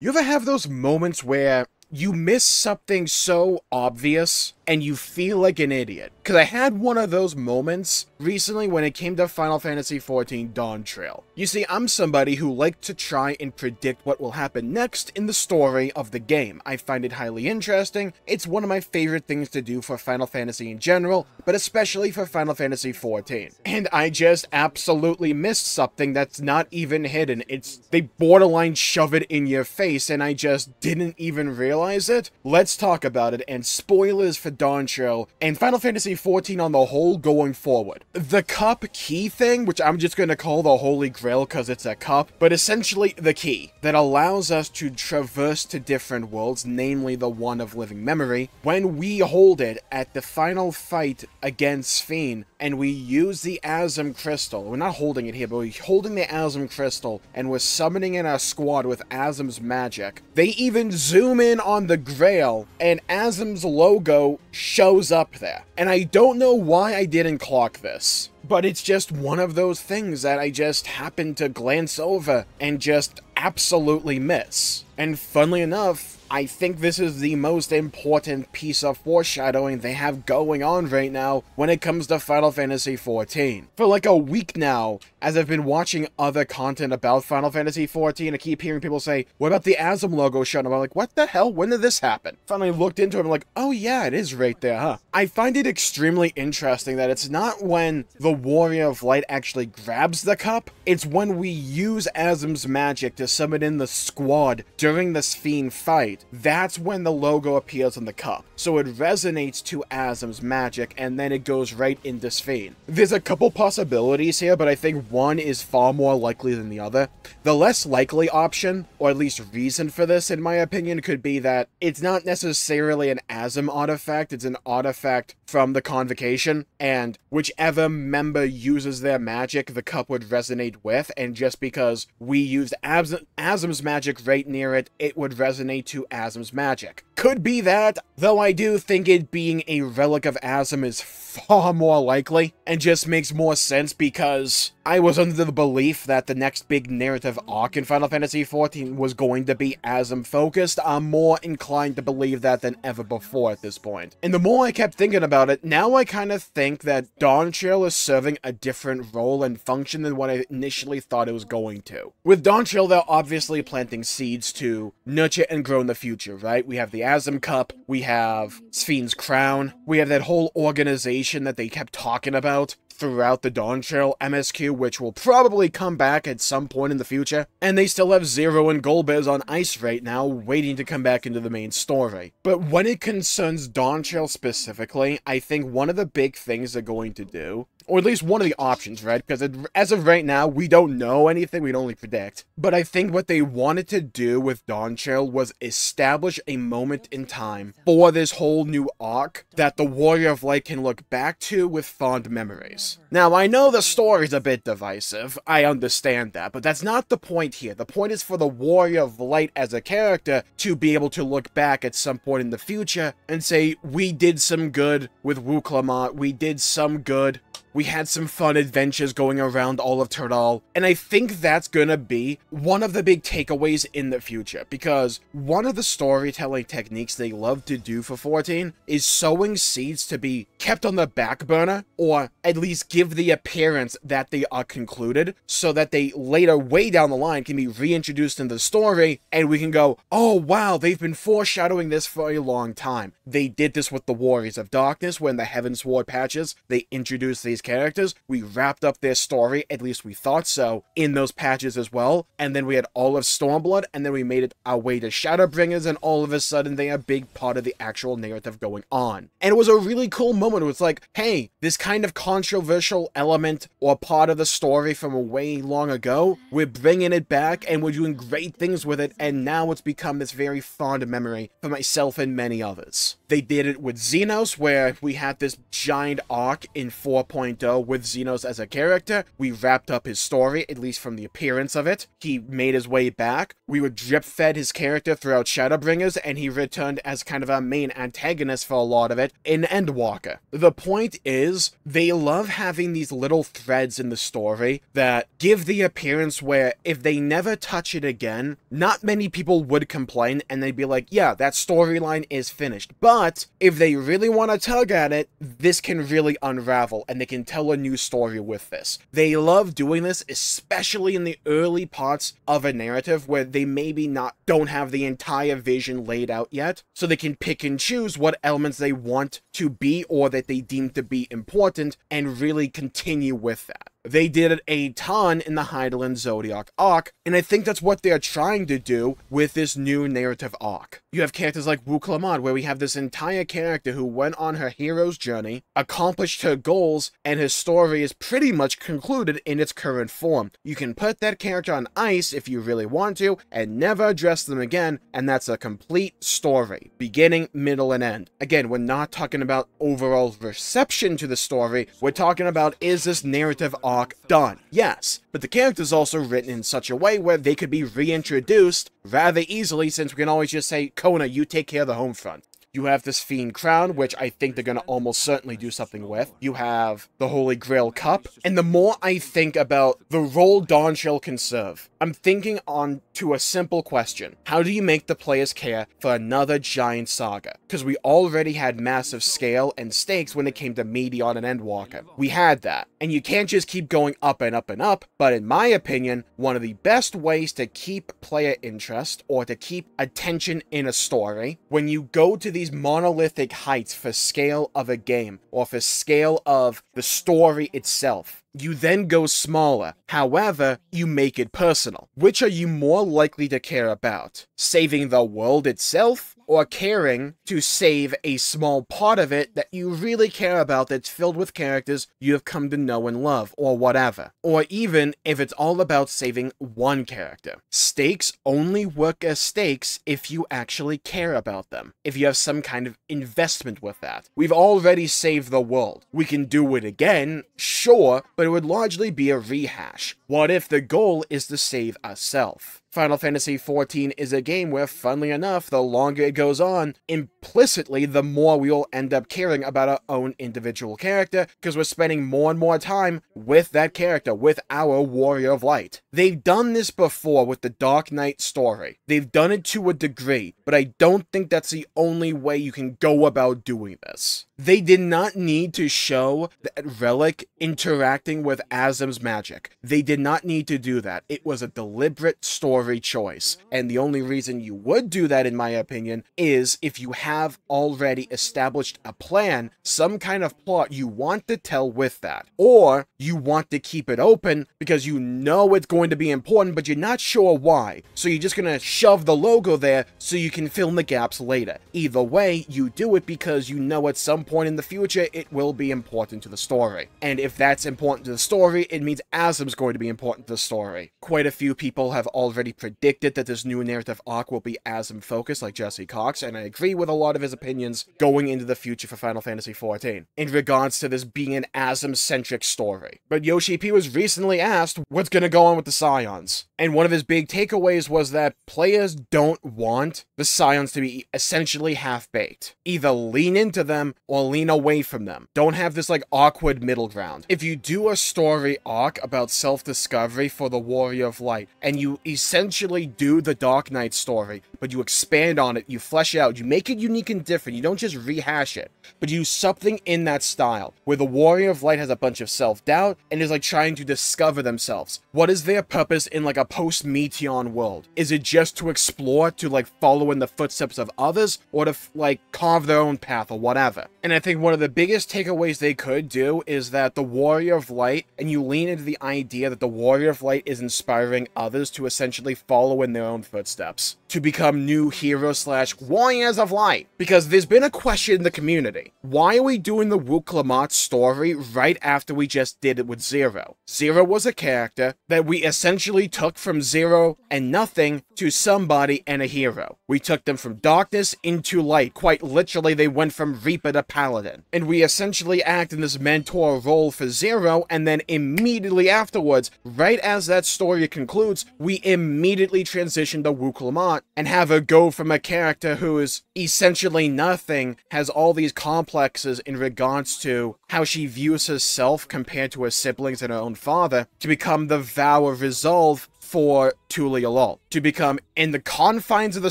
You ever have those moments where you miss something so obvious and you feel like an idiot? Because I had one of those moments recently when it came to Final Fantasy XIV Dawntrail. You see, I'm somebody who likes to try and predict what will happen next in the story of the game. I find it highly interesting. It's one of my favorite things to do for Final Fantasy in general, but especially for Final Fantasy XIV. And I just absolutely missed something that's not even hidden. They borderline shove it in your face, and I just didn't even realize it. Let's talk about it, and spoilers for Dawntrail and Final Fantasy XIV on the whole going forward. The cup key thing, which I'm just going to call the Holy Grail because it's a cup, but essentially the key that allows us to traverse to different worlds, namely the one of living memory, when we hold it at the final fight against Fiend, and we use the Asm Crystal. We're not holding it here, but we're holding the Asm Crystal, and we're summoning in our squad with Asm's magic. They even zoom in on the Grail, and Asm's logo shows up there. And I don't know why I didn't clock this, but it's just one of those things that I just happened to glance over and just absolutely miss. And funnily enough, I think this is the most important piece of foreshadowing they have going on right now when it comes to Final Fantasy XIV. For like a week now, as I've been watching other content about Final Fantasy XIV, I keep hearing people say, what about the Asm logo showing up? I'm like, what the hell? When did this happen? Finally looked into it, I'm like, oh yeah, it is right there, huh? I find it extremely interesting that it's not when the Warrior of Light actually grabs the cup, it's when we use Asm's magic to summon in the squad during this Fiend fight. That's when the logo appears on the cup. So it resonates to Asm's magic, and then it goes right into Fiend. There's a couple possibilities here, but I think one is far more likely than the other. The less likely option, or at least reason for this, in my opinion, could be that it's not necessarily an Asm artifact, it's an artifact from the Convocation, and whichever member uses their magic, the cup would resonate with, and just because we used Asm's magic right near it, it would resonate to Asm's magic. Could be that, though I do think it being a relic of Asm is far more likely, and just makes more sense because I was under the belief that the next big narrative arc in Final Fantasy XIV was going to be Asm focused. I'm more inclined to believe that than ever before at this point. And the more I kept thinking about it, now I kind of think that Dawntrail is serving a different role and function than what I initially thought it was going to. With Dawntrail, they're obviously planting seeds to nurture and grow in the future, right? We have the Asm Cup, we have Fiend's Crown, we have that whole organization that they kept talking about throughout the Dawntrail MSQ, which will probably come back at some point in the future. And they still have Zero and Golbez on ice right now, waiting to come back into the main story. But when it concerns Dawntrail specifically, I think one of the big things they're going to do, or at least one of the options, right? Because as of right now, we don't know anything, we can only predict. But I think what they wanted to do with Dawntrail was establish a moment in time for this whole new arc that the Warrior of Light can look back to with fond memories. Now, I know the story's a bit divisive, I understand that, but that's not the point here. The point is for the Warrior of Light as a character to be able to look back at some point in the future and say, we did some good with Wu Clamart, we did some good, we had some fun adventures going around all of Turdal, and I think that's gonna be one of the big takeaways in the future, because one of the storytelling techniques they love to do for 14 is sowing seeds to be kept on the back burner, or at least give the appearance that they are concluded, so that they later, way down the line, can be reintroduced in the story, and we can go, oh wow, they've been foreshadowing this for a long time. They did this with the Warriors of Darkness, when the Heavensward patches, they introduced these characters, we wrapped up their story, at least we thought so, in those patches as well, and then we had all of Stormblood, and then we made it our way to Shadowbringers, and all of a sudden they are a big part of the actual narrative going on. And it was a really cool moment. It was like, hey, this kind of controversial element or part of the story from way long ago, we're bringing it back and we're doing great things with it, and now it's become this very fond memory for myself and many others. They did it with Xenos, where we had this giant arc in 4.2 2.0 with Xenos as a character. We wrapped up his story, at least from the appearance of it. He made his way back. We were drip-fed his character throughout Shadowbringers, and he returned as kind of a main antagonist for a lot of it in Endwalker. The point is, they love having these little threads in the story that give the appearance where if they never touch it again, not many people would complain, and they'd be like, yeah, that storyline is finished. But if they really want to tug at it, this can really unravel, and they can tell a new story with this. They love doing this, especially in the early parts of a narrative where they maybe don't have the entire vision laid out yet, so they can pick and choose what elements they want to be or that they deem to be important and really continue with that. They did it a ton in the Hydaelyn Zodiac arc, and I think that's what they're trying to do with this new narrative arc. You have characters like Wu Klamad, where we have this entire character who went on her hero's journey, accomplished her goals, and her story is pretty much concluded in its current form. You can put that character on ice if you really want to, and never address them again, and that's a complete story. Beginning, middle, and end. Again, we're not talking about overall reception to the story, we're talking about, is this narrative arc done? Yes, but the character's also written in such a way where they could be reintroduced rather easily, since we can always just say, Kona, you take care of the home front. You have this Fiend Crown, which I think they're going to almost certainly do something with. You have the Holy Grail Cup. And the more I think about the role Dawntrail can serve, I'm thinking on to a simple question. How do you make the players care for another giant saga? Because we already had massive scale and stakes when it came to Meteon and Endwalker. We had that. And you can't just keep going up and up and up, but in my opinion, one of the best ways to keep player interest or to keep attention in a story, when you go to these monolithic heights for scale of a game or for scale of the story itself, you then go smaller. However, you make it personal. Which are you more likely to care about? Saving the world itself, or caring to save a small part of it that you really care about that's filled with characters you have come to know and love, or whatever? Or even if it's all about saving one character. Stakes only work as stakes if you actually care about them, if you have some kind of investment with that. We've already saved the world. We can do it again, sure, but it would largely be a rehash. What if the goal is to save ourselves? Final Fantasy XIV is a game where, funnily enough, the longer it goes on, implicitly, the more we will end up caring about our own individual character, because we're spending more and more time with that character, with our Warrior of Light. They've done this before with the Dark Knight story. They've done it to a degree, but I don't think that's the only way you can go about doing this. They did not need to show that Relic interacting with Azim's magic. They did not need to do that. It was a deliberate story choice. And the only reason you would do that, in my opinion, is if you have already established a plan, some kind of plot you want to tell with that. Or you want to keep it open because you know it's going to be important, but you're not sure why. So you're just going to shove the logo there so you can fill in the gaps later. Either way, you do it because you know at some point in the future it will be important to the story. And if that's important to the story, it means Azim's going to be important to the story. Quite a few people have already predicted that this new narrative arc will be Azim focused, like Jesse Cox, and I agree with a lot of his opinions going into the future for Final Fantasy XIV in regards to this being an Azim-centric story. But Yoshi P was recently asked what's going to go on with the Scions, and one of his big takeaways was that players don't want the Scions to be essentially half-baked. Either lean into them or lean away from them. Don't have this like awkward middle ground. If you do a story arc about self-discovery for the Warrior of Light, and you essentially do the Dark Knight story, but you expand on it, you flesh it out, you make it unique and different, you don't just rehash it, but you use something in that style, where the Warrior of Light has a bunch of self-doubt, and is like trying to discover themselves. What is their purpose in like a post-Meteon world? Is it just to explore, to like follow in the footsteps of others, or to like carve their own path or whatever? And I think one of the biggest takeaways they could do is that the Warrior of Light, and you lean into the idea that the Warrior of Light is inspiring others to essentially follow in their own footsteps. to become new heroes / warriors of light. Because there's been a question in the community. Why are we doing the WooClamart story right after we just did it with Zero? Zero was a character that we essentially took from zero and nothing to somebody and a hero. We took them from darkness into light. Quite literally, they went from Reaper to Paladin. And we essentially act in this mentor role for Zero, and then immediately afterwards, right as that story concludes, we immediately transition to WooClamart and have her go from a character who is essentially nothing, has all these complexes in regards to how she views herself compared to her siblings and her own father, to become the vow of resolve for Tulialol, to become, in the confines of the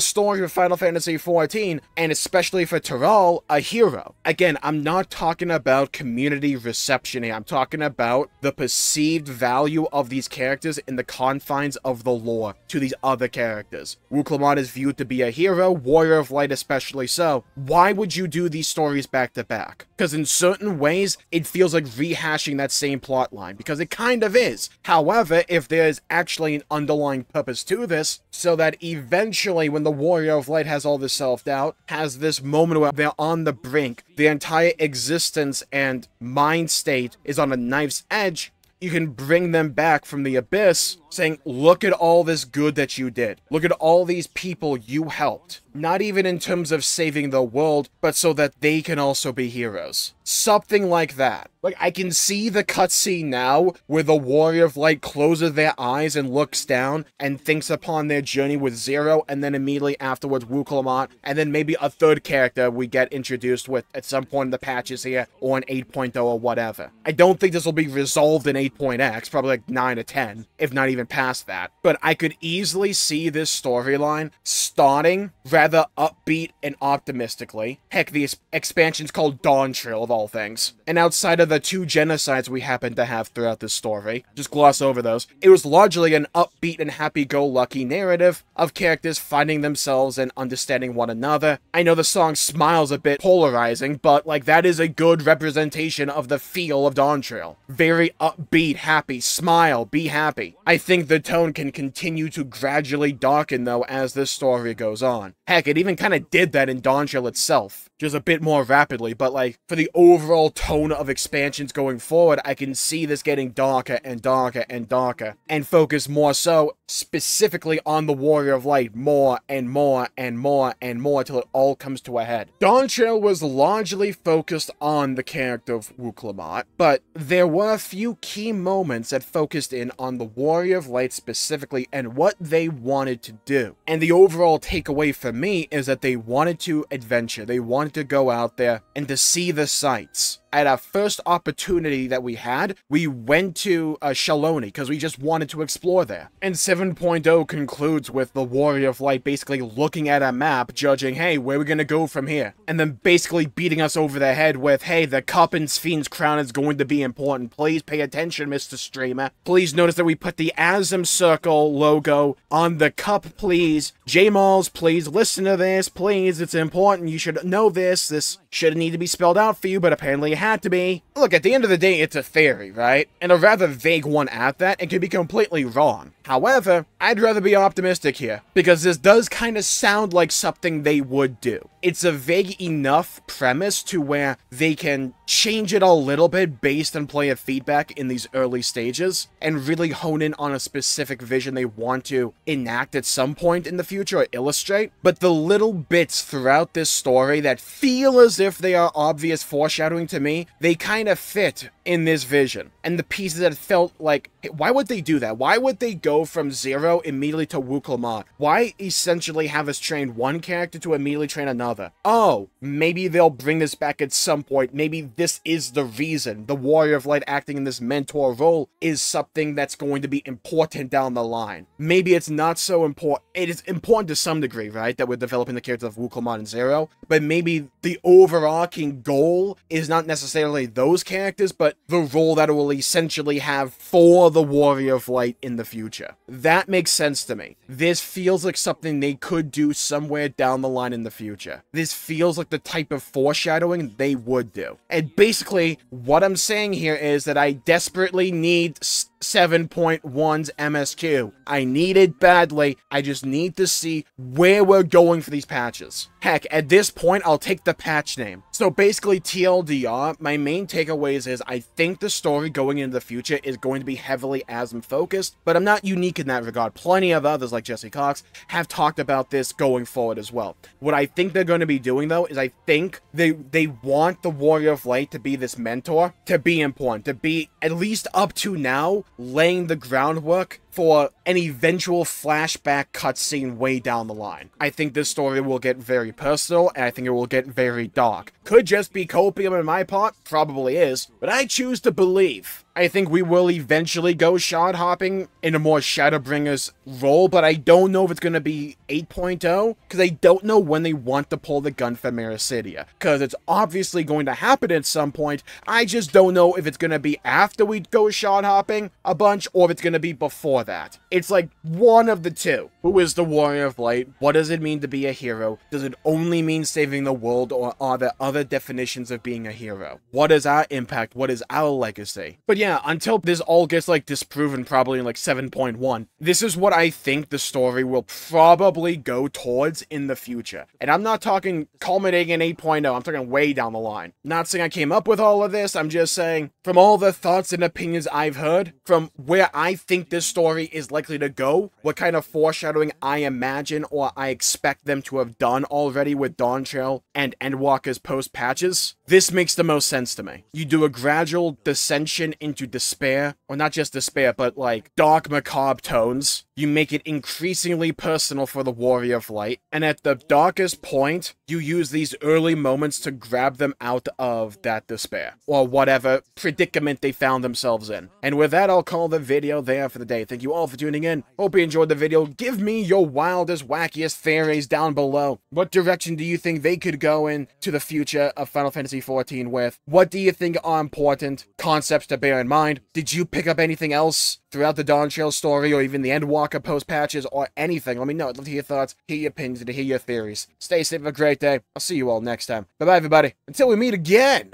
story of Final Fantasy XIV, and especially for Tyral, a hero. Again, I'm not talking about community reception here, I'm talking about the perceived value of these characters in the confines of the lore to these other characters. WooClamart is viewed to be a hero, Warrior of Light especially so. Why would you do these stories back to back? Because in certain ways, it feels like rehashing that same plot line, because it kind of is. However, if there's actually an underlying purpose to this, so that eventually when the Warrior of Light has all this self-doubt, has this moment where they're on the brink, their entire existence and mind state is on a knife's edge, you can bring them back from the abyss, saying, look at all this good that you did. Look at all these people you helped. Not even in terms of saving the world, but so that they can also be heroes. Something like that. Like, I can see the cutscene now where the Warrior of Light closes their eyes and looks down and thinks upon their journey with Zero, and then immediately afterwards WooClamart, and then maybe a third character we get introduced with at some point in the patches here, or in 8.0 or whatever. I don't think this will be resolved in 8.x, probably like 9 or 10, if not even past that. But I could easily see this storyline starting rather upbeat and optimistically. Heck, the expansion's called Dawntrail of all things. And outside of the 2 genocides we happen to have throughout this story, just gloss over those, it was largely an upbeat and happy-go-lucky narrative of characters finding themselves and understanding one another. I know the song Smile's a bit polarizing, but like that is a good representation of the feel of Dawntrail. Very upbeat, happy, smile, be happy. I think the tone can continue to gradually darken though as this story goes on. Heck, it even kind of did that in Dawntrail itself, just a bit more rapidly, but like, for the overall tone of expansions going forward, I can see this getting darker and darker and darker, and focus more so specifically on the Warrior of Light more and more and more and more till it all comes to a head. Dawntrail was largely focused on the character of WooClamart, but there were a few key moments that focused in on the Warrior of Light specifically and what they wanted to do. And the overall takeaway for me is that they wanted to adventure, they wanted to go out there and to see the sights. At our first opportunity that we had, we went to Shaloni because we just wanted to explore there. And 7.0 concludes with the Warrior of Light basically looking at a map, judging, hey, where are we gonna go from here? And then basically beating us over the head with, hey, the cup and Fiend's crown is going to be important. Please pay attention, Mr. Streamer. Please notice that we put the Asm Circle logo on the cup, please. Jmulls, please listen to this, please. It's important. You should know this. This shouldn't need to be spelled out for you, but apparently it had to be. Look, at the end of the day, it's a theory, right? And a rather vague one at that, and could be completely wrong. However, I'd rather be optimistic here, because this does kind of sound like something they would do. It's a vague enough premise to where they can change it a little bit based on player feedback in these early stages, and really hone in on a specific vision they want to enact at some point in the future or illustrate. But the little bits throughout this story that feel as if they are obvious foreshadowing to me, they kind of fit in this vision. And the pieces that felt like, hey, why would they do that? Why would they go from Zero immediately to WooClamart? Why essentially have us train one character to immediately train another? Oh, maybe they'll bring this back at some point. Maybe this is the reason. The Warrior of Light acting in this mentor role is something that's going to be important down the line. Maybe it's not so important. It is important to some degree, right? That we're developing the characters of WooClamart and Zero. But maybe the overarching goal is not necessarily those characters, but the role that it will essentially have for the Warrior of Light in the future. That makes sense to me. This feels like something they could do somewhere down the line in the future. This feels like the type of foreshadowing they would do. And basically, what I'm saying here is that I desperately need 7.1's MSQ. I need it badly. I just need to see where we're going for these patches. Heck, at this point, I'll take the patch name. So basically, TLDR, my main takeaways is I think the story going into the future is going to be heavily Asm focused, but I'm not unique in that regard. Plenty of others, like Jesse Cox, have talked about this going forward as well. What I think they're going to be doing, though, is I think they want the Warrior of Light to be this mentor, to be important, to be, at least up to now, laying the groundwork for an eventual flashback cutscene way down the line. I think this story will get very personal, and I think it will get very dark. Could just be copium in my part, probably is, but I choose to believe. I think we will eventually go shard hopping in a more Shadowbringers role, but I don't know if it's going to be 8.0, because I don't know when they want to pull the gun for Meracidia, because it's obviously going to happen at some point. I just don't know if it's going to be after we go shard hopping a bunch, or if it's going to be before that. It's like one of the two. Who is the Warrior of Light? What does it mean to be a hero? Does it only mean saving the world, or are there other definitions of being a hero? What is our impact? What is our legacy? But yeah, until this all gets like disproven probably in like 7.1, this is what I think the story will probably go towards in the future. And I'm not talking culminating in 8.0, I'm talking way down the line. Not saying I came up with all of this, I'm just saying from all the thoughts and opinions I've heard, from where I think this story is likely to go, what kind of foreshadowing I imagine or I expect them to have done already with Dawntrail and Endwalker's post-patches, this makes the most sense to me. You do a gradual descension into despair, or not just despair, but like dark macabre tones. You make it increasingly personal for the Warrior of Light, and at the darkest point, you use these early moments to grab them out of that despair, or whatever predicament they found themselves in. And with that, I'll call the video there for the day. Thank you all for tuning in. Hope you enjoyed the video. Give me your wildest, wackiest theories down below. What direction do you think they could go in to the future of Final Fantasy XIV with? What do you think are important concepts to bear in mind? Did you pick up anything else throughout the Dawntrail story, or even the Endwalker post-patches, or anything? Let me know. I'd love to hear your thoughts, hear your opinions, and to hear your theories. Stay safe, have a great day. I'll see you all next time. Bye-bye, everybody. Until we meet again!